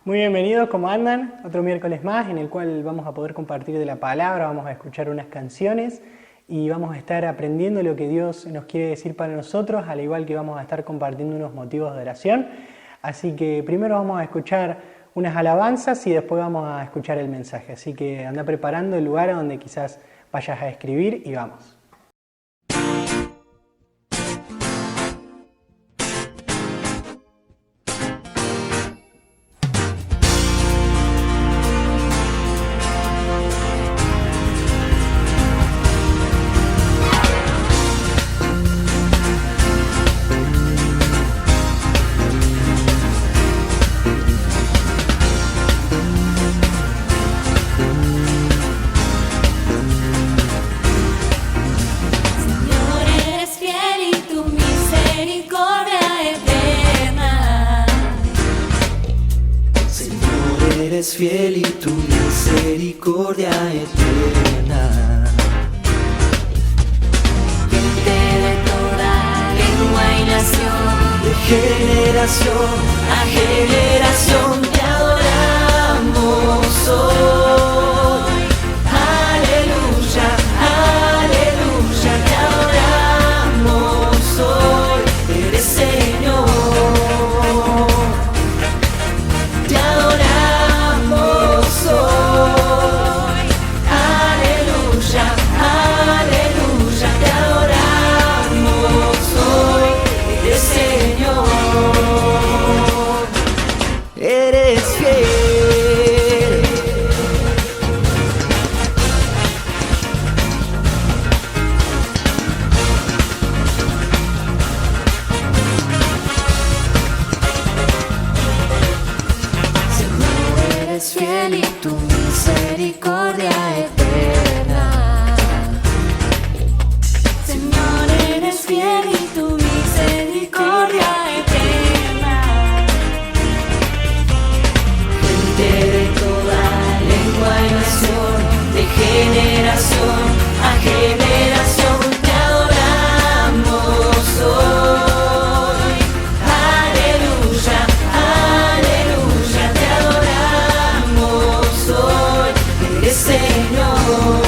Muy bienvenidos, ¿cómo andan? Otro miércoles más en el cual vamos a poder compartir de la palabra, vamos a escuchar unas canciones y vamos a estar aprendiendo lo que Dios nos quiere decir para nosotros, al igual que vamos a estar compartiendo unos motivos de oración. Así que primero vamos a escuchar unas alabanzas y después vamos a escuchar el mensaje. Así que anda preparando el lugar a donde quizás vayas a escribir y vamos. Eres fiel y tu misericordia eterna. Gente de toda lengua y nación, De generación a generación te adoramos hoy. Aleluya, aleluya, te adoramos hoy. Eres Señor. Te adoramos hoy, aleluya, aleluya, te adoramos hoy, eres Señor, eres fiel. eres fiel y tu misericordia eterna. Señor, eres fiel y tu misericordia eterna. Gente de toda lengua y nación, de generación a generación te adoramos hoy. Aleluya, aleluya, te adoramos hoy. Eres Señor.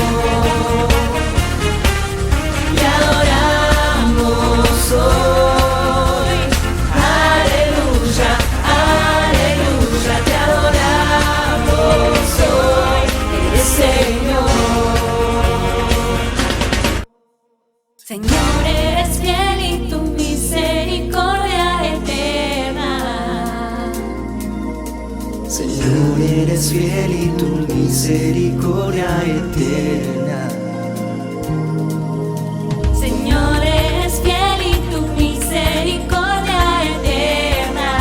Te adoramos hoy. Aleluya, aleluya, te adoramos hoy. Eres Señor. Señor, eres fiel y tu misericordia eterna. Señor, eres fiel y tu misericordia eterna. Señor, eres fiel y tu misericordia eterna.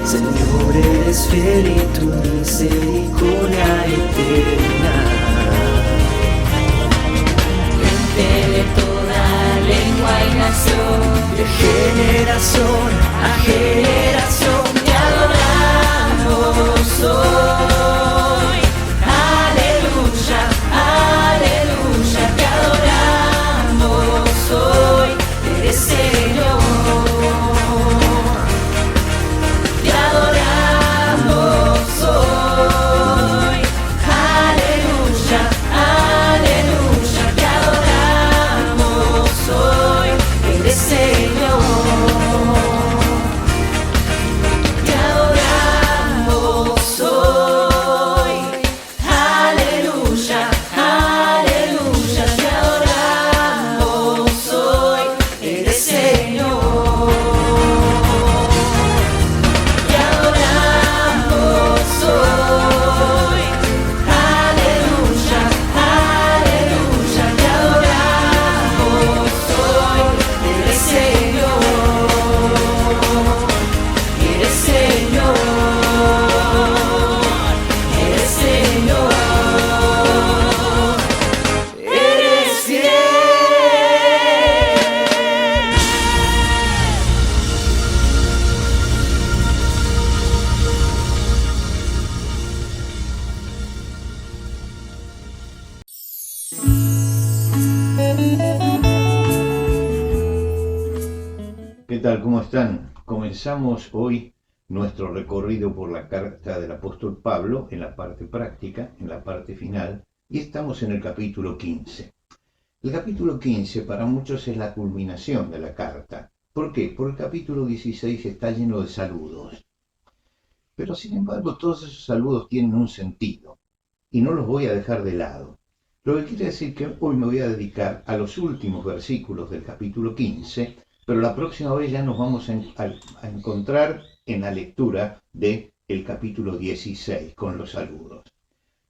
Señor, eres fiel y tu misericordia eterna. Gente de toda lengua y nación, de generación a generación te adoramos hoy. Aleluya, aleluya, te adoramos hoy. Eres Señor. Te adoramos hoy. Aleluya, aleluya, te adoramos hoy. Eres Señor. Te adoramos hoy. Aleluya, aleluya, te adoramos hoy. Eres Señor. Te adoramos hoy. Aleluya, aleluya, te adoramos hoy. Eres Señor. Eres Señor. Eres Señor. Eres fiel. ¿Qué tal? ¿Cómo están? Comenzamos hoy nuestro recorrido por la carta del apóstol Pablo en la parte práctica, en la parte final, y estamos en el capítulo 15. El capítulo 15 para muchos es la culminación de la carta. ¿Por qué? Porque el capítulo 16 está lleno de saludos. Pero sin embargo todos esos saludos tienen un sentido y no los voy a dejar de lado. Lo que quiere decir que hoy me voy a dedicar a los últimos versículos del capítulo 15, pero la próxima vez ya nos vamos a encontrar en la lectura del capítulo 16 con los saludos.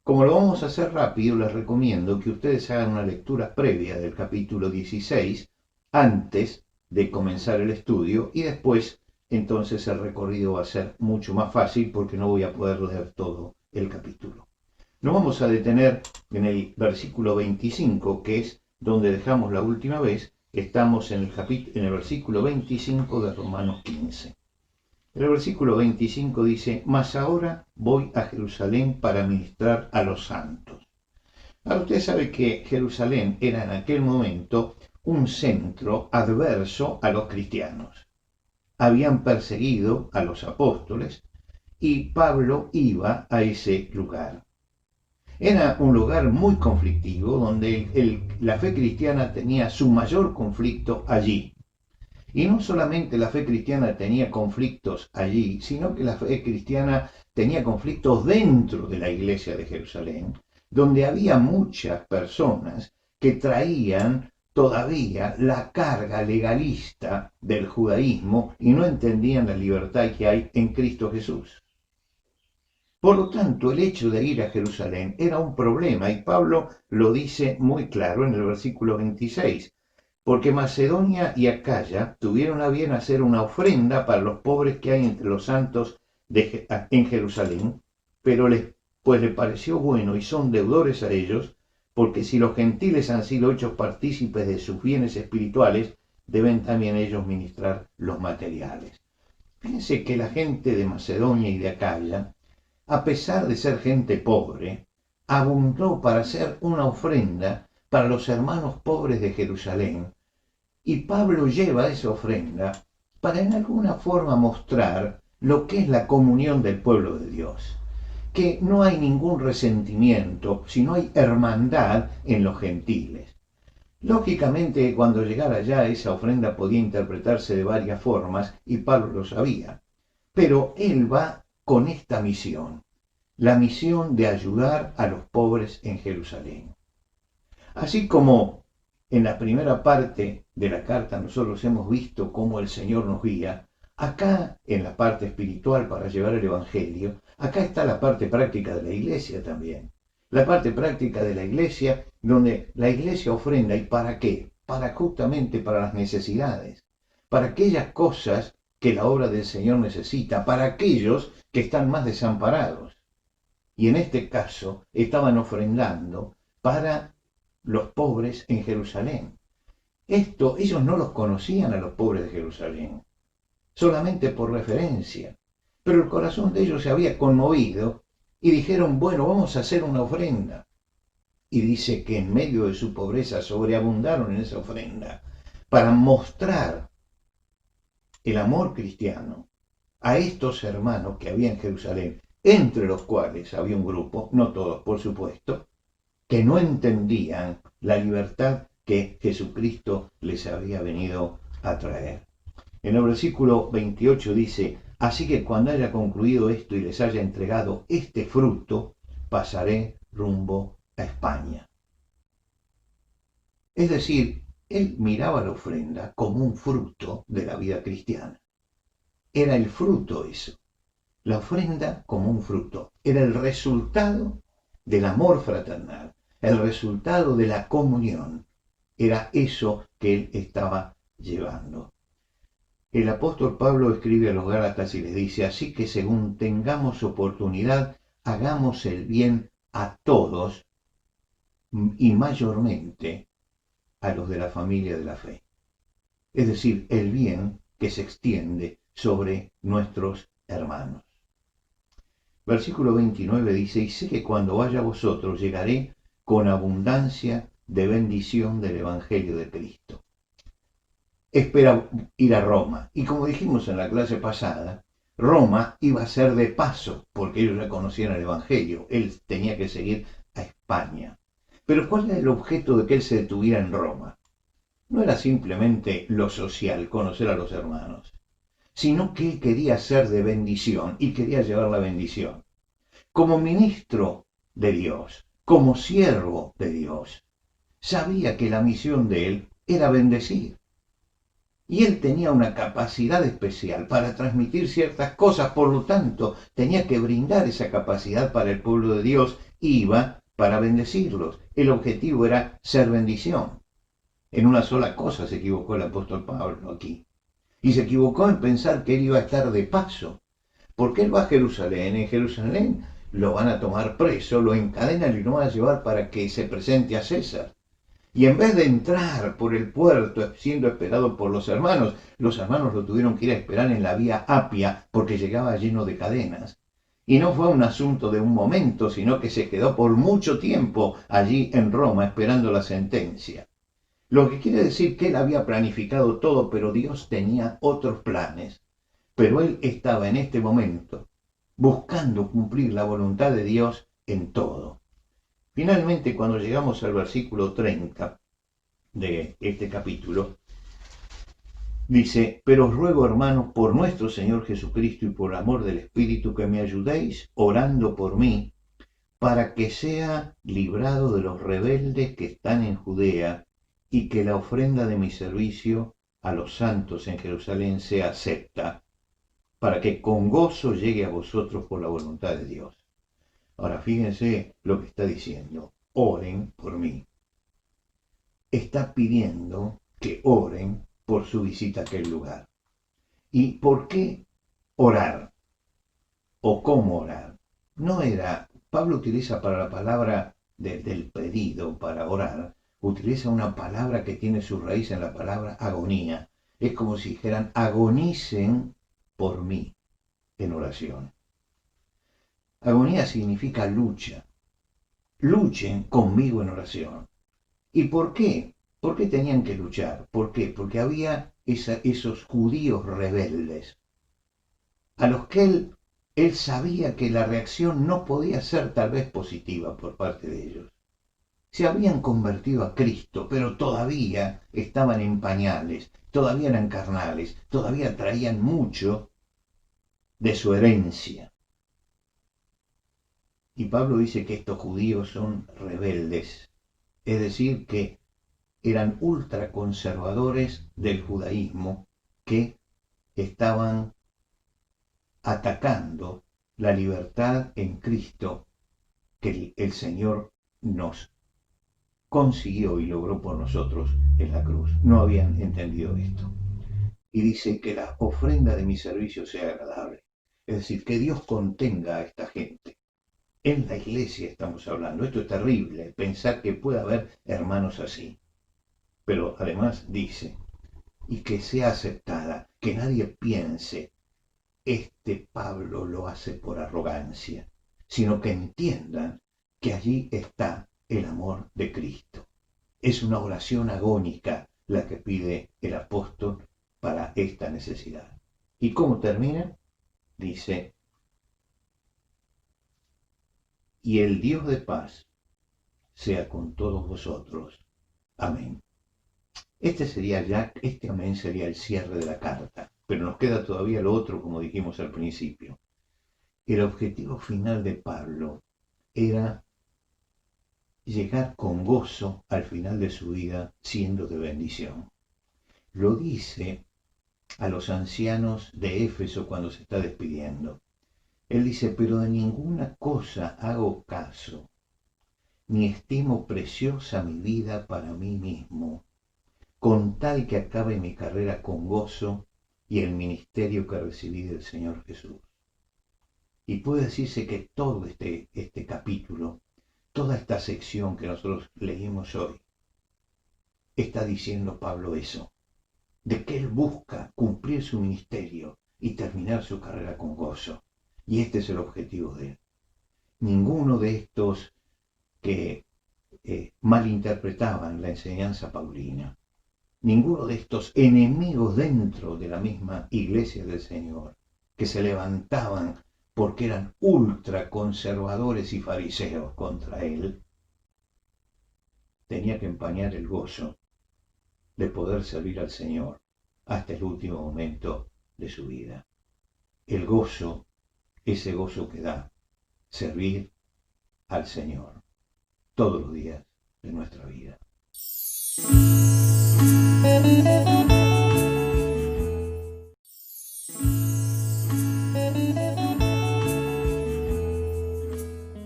Como lo vamos a hacer rápido, les recomiendo que ustedes hagan una lectura previa del capítulo 16 antes de comenzar el estudio y después entonces el recorrido va a ser mucho más fácil porque no voy a poder leer todo el capítulo. Nos vamos a detener en el versículo 25, que es donde dejamos la última vez. Estamos en el versículo 25 de Romanos 15. El versículo 25 dice: mas ahora voy a Jerusalén para ministrar a los santos. Ahora usted sabe que Jerusalén era en aquel momento un centro adverso a los cristianos. Habían perseguido a los apóstoles y Pablo iba a ese lugar. Era un lugar muy conflictivo donde la fe cristiana tenía su mayor conflicto allí. Y no solamente la fe cristiana tenía conflictos allí, sino que la fe cristiana tenía conflictos dentro de la iglesia de Jerusalén, donde había muchas personas que traían todavía la carga legalista del judaísmo y no entendían la libertad que hay en Cristo Jesús. Por lo tanto, el hecho de ir a Jerusalén era un problema, y Pablo lo dice muy claro en el versículo 26. Porque Macedonia y Acaya tuvieron a bien hacer una ofrenda para los pobres que hay entre los santos en Jerusalén, pero les pareció bueno y son deudores a ellos, porque si los gentiles han sido hechos partícipes de sus bienes espirituales, deben también ellos ministrar los materiales. Fíjense que la gente de Macedonia y de Acaya, a pesar de ser gente pobre, abundó para hacer una ofrenda para los hermanos pobres de Jerusalén. Y Pablo lleva esa ofrenda para en alguna forma mostrar lo que es la comunión del pueblo de Dios. Que no hay ningún resentimiento, sino hay hermandad en los gentiles. Lógicamente, cuando llegara allá, esa ofrenda podía interpretarse de varias formas y Pablo lo sabía. Pero él va con esta misión, la misión de ayudar a los pobres en Jerusalén. Así como en la primera parte de la carta nosotros hemos visto cómo el Señor nos guía, acá en la parte espiritual para llevar el Evangelio, acá está la parte práctica de la iglesia también. La parte práctica de la iglesia, donde la iglesia ofrenda. ¿Y para qué? Justamente para las necesidades, para aquellas cosas que la obra del Señor necesita, para aquellos que están más desamparados. Y en este caso estaban ofrendando para los pobres en Jerusalén. Ellos no los conocían a los pobres de Jerusalén, solamente por referencia. Pero el corazón de ellos se había conmovido y dijeron: bueno, vamos a hacer una ofrenda. Y dice que en medio de su pobreza sobreabundaron en esa ofrenda para mostrar el amor cristiano a estos hermanos que había en Jerusalén, entre los cuales había un grupo, no todos por supuesto, que no entendían la libertad que Jesucristo les había venido a traer. En el versículo 28 dice: así que cuando haya concluido esto y les haya entregado este fruto, pasaré rumbo a España. Es decir, él miraba la ofrenda como un fruto de la vida cristiana. Era el fruto eso. La ofrenda como un fruto. Era el resultado del amor fraternal, el resultado de la comunión. Era eso que él estaba llevando. El apóstol Pablo escribe a los Gálatas y les dice: así que según tengamos oportunidad, hagamos el bien a todos y mayormente a los de la familia de la fe. Es decir, el bien que se extiende sobre nuestros hermanos. Versículo 29 dice: y sé que cuando vaya a vosotros llegaré con abundancia de bendición del Evangelio de Cristo. Espera ir a Roma. Y como dijimos en la clase pasada, Roma iba a ser de paso, porque ellos ya conocían el Evangelio. Él tenía que seguir a España. Pero ¿cuál era el objeto de que él se detuviera en Roma? No era simplemente lo social, conocer a los hermanos, sino que él quería ser de bendición y quería llevar la bendición. Como ministro de Dios, como siervo de Dios, sabía que la misión de él era bendecir. Y él tenía una capacidad especial para transmitir ciertas cosas, por lo tanto, tenía que brindar esa capacidad para el pueblo de Dios, iba para bendecirlos. El objetivo era ser bendición. En una sola cosa se equivocó el apóstol Pablo aquí. Y se equivocó en pensar que él iba a estar de paso. Porque él va a Jerusalén, en Jerusalén lo van a tomar preso, lo encadenan y lo van a llevar para que se presente a César. Y en vez de entrar por el puerto siendo esperado por los hermanos lo tuvieron que ir a esperar en la vía Apia porque llegaba lleno de cadenas. Y no fue un asunto de un momento, sino que se quedó por mucho tiempo allí en Roma esperando la sentencia. Lo que quiere decir que él había planificado todo, pero Dios tenía otros planes. Pero él estaba en este momento buscando cumplir la voluntad de Dios en todo. Finalmente, cuando llegamos al versículo 30 de este capítulo, dice: pero os ruego, hermanos, por nuestro Señor Jesucristo y por amor del Espíritu, que me ayudéis orando por mí, para que sea librado de los rebeldes que están en Judea, y que la ofrenda de mi servicio a los santos en Jerusalén sea acepta, para que con gozo llegue a vosotros por la voluntad de Dios. Ahora fíjense lo que está diciendo: oren por mí. Está pidiendo que oren por su visita a aquel lugar. ¿Y por qué orar? ¿O cómo orar? No era, Pablo utiliza para la palabra del pedido, para orar, utiliza una palabra que tiene su raíz en la palabra agonía. Es como si dijeran: agonicen por mí en oración. Agonía significa lucha. Luchen conmigo en oración. ¿Y por qué? ¿Por qué tenían que luchar? ¿Por qué? Porque había esos judíos rebeldes, a los que él sabía que la reacción no podía ser tal vez positiva por parte de ellos. Se habían convertido a Cristo, pero todavía estaban en pañales, todavía eran carnales, todavía traían mucho de su herencia. Y Pablo dice que estos judíos son rebeldes, es decir, que eran ultraconservadores del judaísmo, que estaban atacando la libertad en Cristo que el Señor nos consiguió y logró por nosotros en la cruz. No habían entendido esto. Y dice que la ofrenda de mi servicio sea agradable. Es decir, que Dios contenga a esta gente. En la iglesia estamos hablando. Esto es terrible, pensar que puede haber hermanos así. Pero además dice, y que sea aceptada, que nadie piense: este Pablo lo hace por arrogancia, sino que entiendan que allí está el amor de Cristo. Es una oración agónica la que pide el apóstol para esta necesidad. ¿Y cómo termina? Dice: y el Dios de paz sea con todos vosotros. Amén. Este amén sería el cierre de la carta, pero nos queda todavía lo otro, como dijimos al principio. El objetivo final de Pablo era llegar con gozo al final de su vida siendo de bendición. Lo dice a los ancianos de Éfeso cuando se está despidiendo. Él dice: pero de ninguna cosa hago caso, ni estimo preciosa mi vida para mí mismo, con tal que acabe mi carrera con gozo y el ministerio que recibí del Señor Jesús. Y puede decirse que todo este capítulo, toda esta sección que nosotros leímos hoy, está diciendo Pablo eso, de que él busca cumplir su ministerio y terminar su carrera con gozo. Y este es el objetivo de él. Ninguno de estos que malinterpretaban la enseñanza paulina, ninguno de estos enemigos dentro de la misma iglesia del Señor, que se levantaban porque eran ultraconservadores y fariseos contra él, tenía que empañar el gozo de poder servir al Señor hasta el último momento de su vida. El gozo, ese gozo que da servir al Señor todos los días de nuestra vida.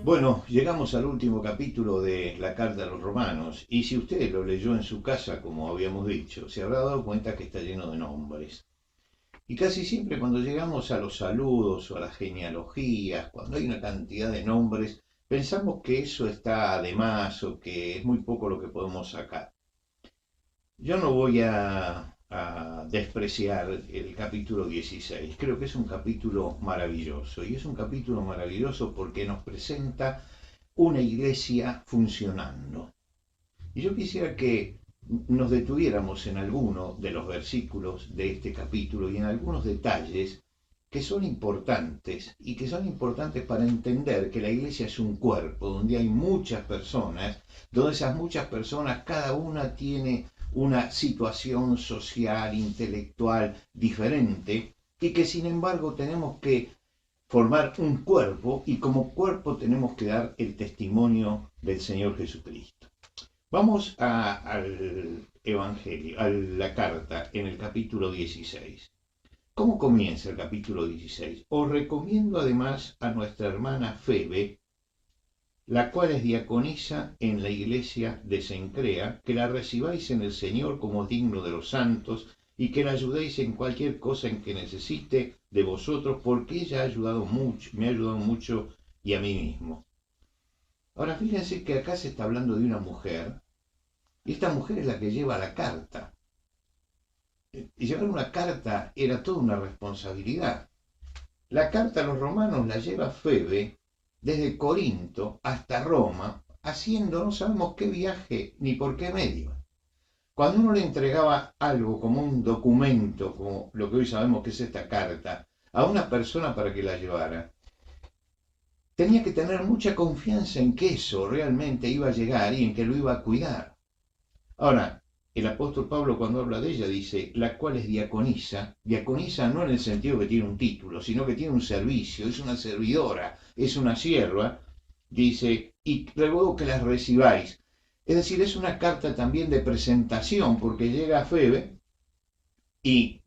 Bueno, llegamos al último capítulo de la carta a los Romanos, y si usted lo leyó en su casa, como habíamos dicho, se habrá dado cuenta que está lleno de nombres. Y casi siempre cuando llegamos a los saludos o a las genealogías, cuando hay una cantidad de nombres, pensamos que eso está de más o que es muy poco lo que podemos sacar. Yo no voy a despreciar el capítulo 16. Creo que es un capítulo maravilloso. Y es un capítulo maravilloso porque nos presenta una iglesia funcionando. Y yo quisiera que nos detuviéramos en alguno de los versículos de este capítulo y en algunos detalles que son importantes y que son importantes para entender que la iglesia es un cuerpo donde hay muchas personas, donde esas muchas personas cada una tiene una situación social, intelectual diferente y que sin embargo tenemos que formar un cuerpo y como cuerpo tenemos que dar el testimonio del Señor Jesucristo. Vamos al Evangelio, a la carta en el capítulo 16. ¿Cómo comienza el capítulo 16? Os recomiendo además a nuestra hermana Febe, la cual es diaconisa en la iglesia de Cencrea, que la recibáis en el Señor como digno de los santos y que la ayudéis en cualquier cosa en que necesite de vosotros, porque ella me ha ayudado mucho y a mí mismo. Ahora fíjense que acá se está hablando de una mujer, y esta mujer es la que lleva la carta. Y llevar una carta era toda una responsabilidad. La carta a los romanos la lleva Febe desde Corinto hasta Roma, haciendo no sabemos qué viaje ni por qué medio. Cuando uno le entregaba algo como un documento, como lo que hoy sabemos que es esta carta, a una persona para que la llevara, tenía que tener mucha confianza en que eso realmente iba a llegar y en que lo iba a cuidar. Ahora, el apóstol Pablo cuando habla de ella dice, la cual es diaconisa no en el sentido que tiene un título, sino que tiene un servicio, es una servidora, es una sierva, dice, y luego que las recibáis. Es decir, es una carta también de presentación, porque llega a Febe, y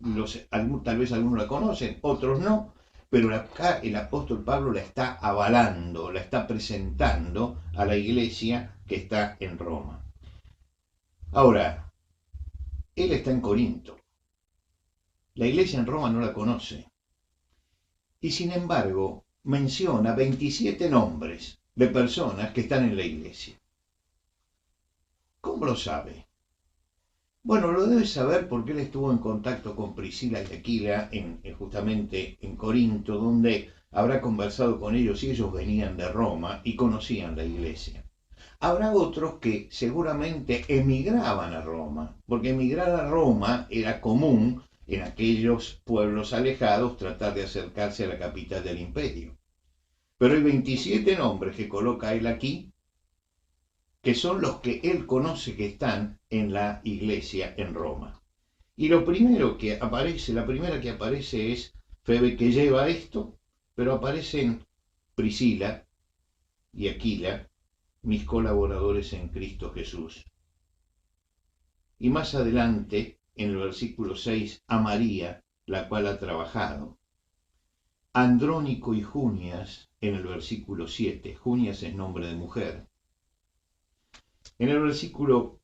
tal vez algunos la conocen, otros no, pero acá el apóstol Pablo la está avalando, la está presentando a la iglesia que está en Roma. Ahora, él está en Corinto. La iglesia en Roma no la conoce. Y sin embargo, menciona 27 nombres de personas que están en la iglesia. ¿Cómo lo sabe? Bueno, lo debe saber porque él estuvo en contacto con Priscila y Aquila justamente en Corinto, donde habrá conversado con ellos y ellos venían de Roma y conocían la iglesia. Habrá otros que seguramente emigraban a Roma, porque emigrar a Roma era común en aquellos pueblos alejados tratar de acercarse a la capital del imperio. Pero hay 27 nombres que coloca él aquí, que son los que él conoce que están en la iglesia en Roma. Y lo primero que aparece, la primera que aparece es Febe, que lleva esto, pero aparecen Priscila y Aquila, mis colaboradores en Cristo Jesús. Y más adelante, en el versículo 6, a María, la cual ha trabajado. Andrónico y Junias, en el versículo 7. Junias es nombre de mujer. En el versículo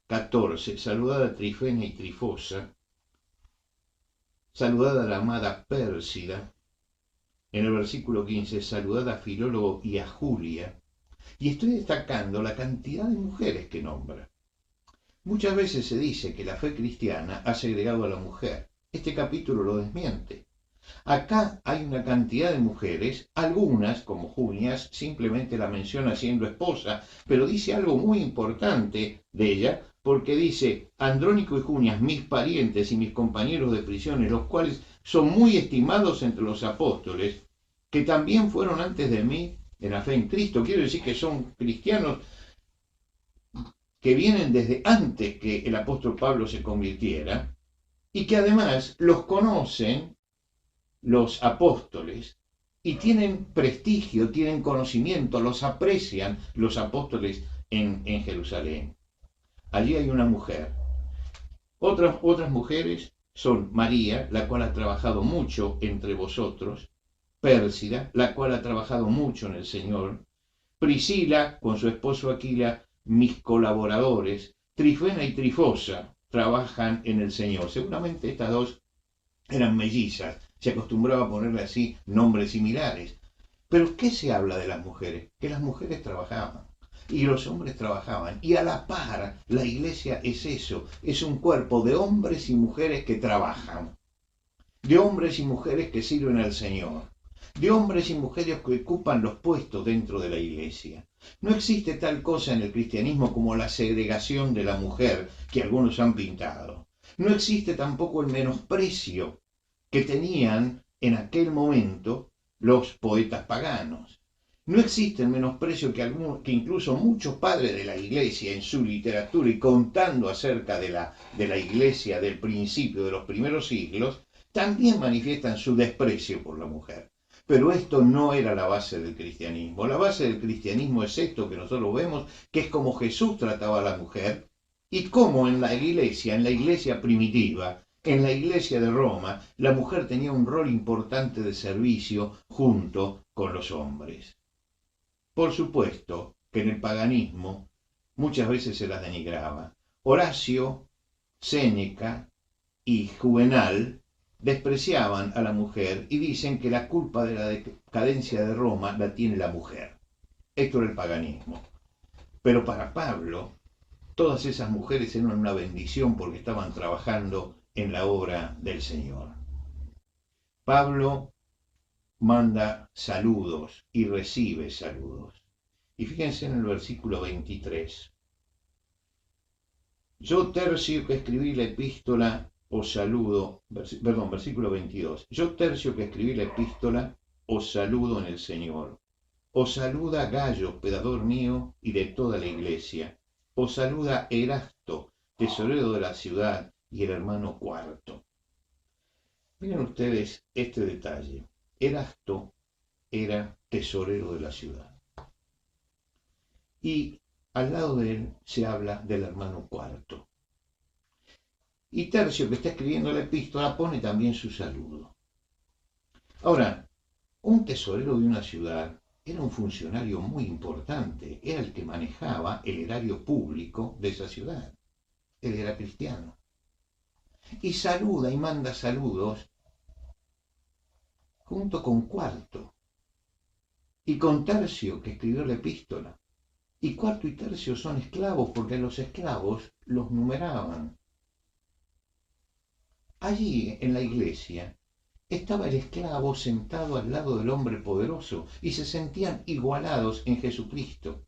14, saludad a Trifena y Trifosa. Saludad a la amada Pérsida. En el versículo 15, saludad a Filólogo y a Julia. Y estoy destacando la cantidad de mujeres que nombra. Muchas veces se dice que la fe cristiana ha segregado a la mujer. Este capítulo lo desmiente. Acá hay una cantidad de mujeres, algunas, como Junias, simplemente la menciona siendo esposa, pero dice algo muy importante de ella, porque dice, Andrónico y Junias, mis parientes y mis compañeros de prisiones, los cuales son muy estimados entre los apóstoles, que también fueron antes de mí en la fe en Cristo. Quiero decir que son cristianos que vienen desde antes que el apóstol Pablo se convirtiera y que además los conocen los apóstoles y tienen prestigio, tienen conocimiento, los aprecian los apóstoles en Jerusalén. Allí hay una mujer. Otras mujeres son María, la cual ha trabajado mucho entre vosotros, Pérsida, la cual ha trabajado mucho en el Señor, Priscila, con su esposo Aquila, mis colaboradores, Trifena y Trifosa, trabajan en el Señor. Seguramente estas dos eran mellizas, se acostumbraba a ponerle así nombres similares. Pero ¿qué se habla de las mujeres? Que las mujeres trabajaban y los hombres trabajaban. Y a la par, la iglesia es eso, es un cuerpo de hombres y mujeres que trabajan, de hombres y mujeres que sirven al Señor, de hombres y mujeres que ocupan los puestos dentro de la iglesia. No existe tal cosa en el cristianismo como la segregación de la mujer que algunos han pintado. No existe tampoco el menosprecio que tenían en aquel momento los poetas paganos. No existe el menosprecio que incluso muchos padres de la iglesia en su literatura y contando acerca de la iglesia del principio de los primeros siglos, también manifiestan su desprecio por la mujer. Pero esto no era la base del cristianismo. La base del cristianismo es esto que nosotros vemos, que es como Jesús trataba a la mujer y cómo en la iglesia primitiva, en la iglesia de Roma, la mujer tenía un rol importante de servicio junto con los hombres. Por supuesto que en el paganismo muchas veces se las denigraba. Horacio, Séneca y Juvenal despreciaban a la mujer y dicen que la culpa de la decadencia de Roma la tiene la mujer. Esto era el paganismo. Pero para Pablo, todas esas mujeres eran una bendición porque estaban trabajando en la obra del Señor. Pablo manda saludos y recibe saludos. Y fíjense en el versículo 23. Yo, Tercio, que escribí la epístola, os saludo, versículo 22. Yo, Tercio, que escribí la epístola, os saludo en el Señor. Os saluda Gayo, hospedador mío, y de toda la iglesia. Os saluda Erasto, tesorero de la ciudad, y el hermano Cuarto. Miren ustedes este detalle. Erasto era tesorero de la ciudad. Y al lado de él se habla del hermano Cuarto. Y Tercio, que está escribiendo la epístola, pone también su saludo. Ahora, un tesorero de una ciudad era un funcionario muy importante, era el que manejaba el erario público de esa ciudad. Él era cristiano. Y saluda y manda saludos junto con Cuarto y con Tercio, que escribió la epístola. Y Cuarto y Tercio son esclavos porque los esclavos los numeraban. Allí en la iglesia estaba el esclavo sentado al lado del hombre poderoso y se sentían igualados en Jesucristo.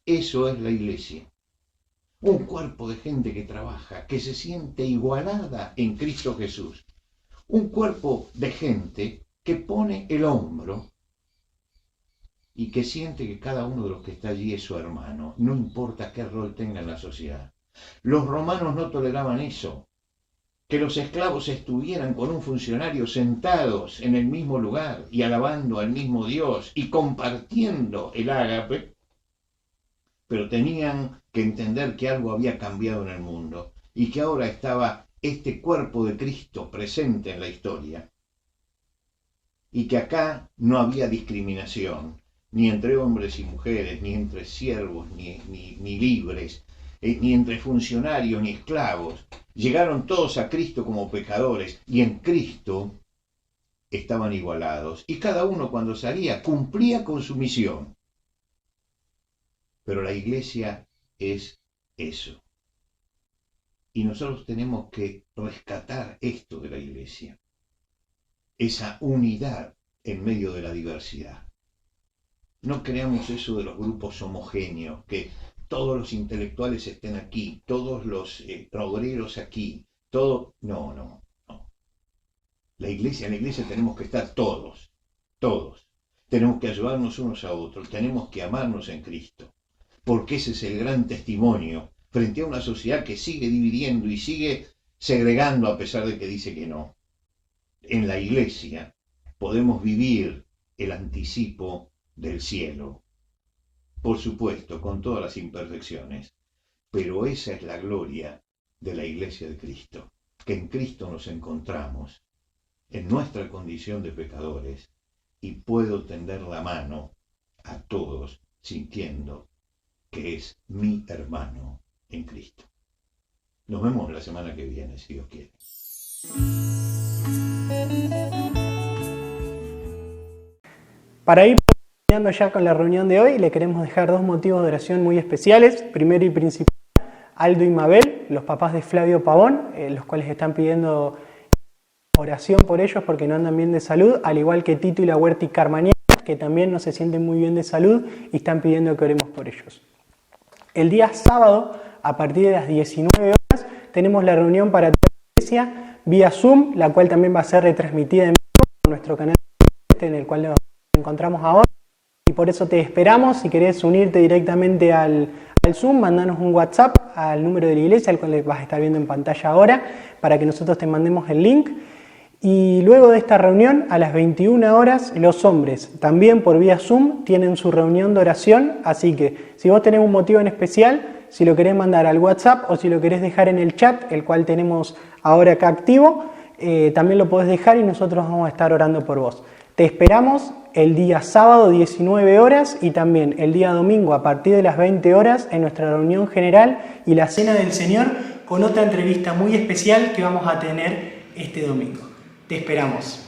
Eso es la iglesia. Un cuerpo de gente que trabaja, que se siente igualada en Cristo Jesús. Un cuerpo de gente que pone el hombro y que siente que cada uno de los que está allí es su hermano, no importa qué rol tenga en la sociedad. Los romanos no toleraban eso, que los esclavos estuvieran con un funcionario sentados en el mismo lugar y alabando al mismo Dios y compartiendo el ágape, pero tenían que entender que algo había cambiado en el mundo y que ahora estaba este cuerpo de Cristo presente en la historia y que acá no había discriminación, ni entre hombres y mujeres, ni entre siervos, ni libres, ni entre funcionarios, ni esclavos. Llegaron todos a Cristo como pecadores y en Cristo estaban igualados. Y cada uno cuando salía cumplía con su misión. Pero la iglesia es eso. Y nosotros tenemos que rescatar esto de la iglesia. Esa unidad en medio de la diversidad. No creamos eso de los grupos homogéneos, que todos los intelectuales estén aquí, todos los obreros aquí, todo. No. En la iglesia tenemos que estar todos, todos. Tenemos que ayudarnos unos a otros, tenemos que amarnos en Cristo, porque ese es el gran testimonio frente a una sociedad que sigue dividiendo y sigue segregando a pesar de que dice que no. En la iglesia podemos vivir el anticipo del cielo, por supuesto, con todas las imperfecciones, pero esa es la gloria de la iglesia de Cristo, que en Cristo nos encontramos, en nuestra condición de pecadores, y puedo tender la mano a todos sintiendo que es mi hermano en Cristo. Nos vemos la semana que viene, si Dios quiere. Para ir terminando ya con la reunión de hoy, le queremos dejar dos motivos de oración muy especiales. Primero y principal, Aldo y Mabel, los papás de Flavio Pavón, los cuales están pidiendo oración por ellos porque no andan bien de salud, al igual que Tito y la Huerti Carmañán, que también no se sienten muy bien de salud y están pidiendo que oremos por ellos. El día sábado, a partir de las 19 horas, tenemos la reunión para toda la iglesia vía Zoom, la cual también va a ser retransmitida en vivo por nuestro canal en el cual nos encontramos ahora. Y por eso te esperamos. Si querés unirte directamente al Zoom, mandanos un WhatsApp al número de la iglesia, al cual vas a estar viendo en pantalla ahora, para que nosotros te mandemos el link. Y luego de esta reunión, a las 21 horas, los hombres, también por vía Zoom, tienen su reunión de oración. Así que, si vos tenés un motivo en especial, si lo querés mandar al WhatsApp o si lo querés dejar en el chat, el cual tenemos ahora acá activo, también lo podés dejar y nosotros vamos a estar orando por vos. Te esperamos el día sábado 19 horas y también el día domingo a partir de las 20 horas en nuestra reunión general y la Cena del Señor con otra entrevista muy especial que vamos a tener este domingo. Te esperamos.